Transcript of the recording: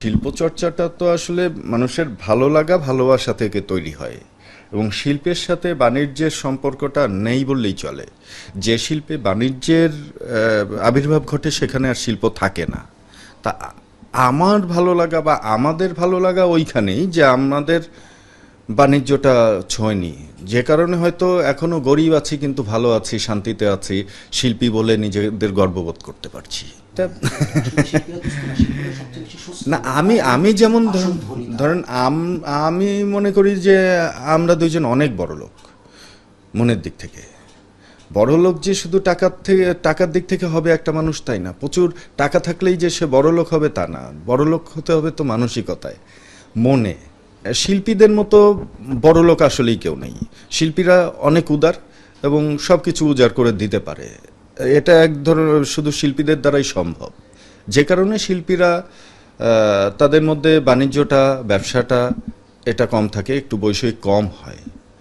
শিল্পচর্চাটা তো আসলে মানুষের ভালো লাগা ভালোবাসা থেকে তৈরি হয় এবং শিল্পের সাথে বাণিজ্যের সম্পর্কটা নেই বললেই চলে। যে শিল্পে বাণিজ্যের আবির্ভাব ঘটে সেখানে আর শিল্প থাকে না। তা আমার ভালো লাগা বা আমাদের ভালো লাগা ওইখানেই যে আমাদের বাণিজ্যটা ছোঁয়নি, যে কারণে হয়তো এখনো গরিব আছি কিন্তু ভালো আছি, শান্তিতে আছি, শিল্পী বলে নিজেদের গর্ববোধ করতে পারছি। না, আমি আমি যেমন ধরেন আমি মনে করি যে আমরা দুইজন অনেক বড় লোক মনের দিক থেকে। বড় লোক যে শুধু টাকার দিক থেকে হবে একটা মানুষ তাই না, প্রচুর টাকা থাকলেই যে সে বড় লোক হবে তা না। বড় লোক হতে হবে তো মানসিকতায়, মনে। শিল্পীদের মতো বড় লোক আসলেই কেউ নেই। শিল্পীরা অনেক উদার এবং সব কিছু উজাড় করে দিতে পারে। এটা এক ধরনের শুধু শিল্পীদের দ্বারাই সম্ভব। যে কারণে শিল্পীরা তাদের মধ্যে বাণিজ্যটা ব্যবসাটা এটা কম থাকে, একটু বৈষয়িক কম হয়।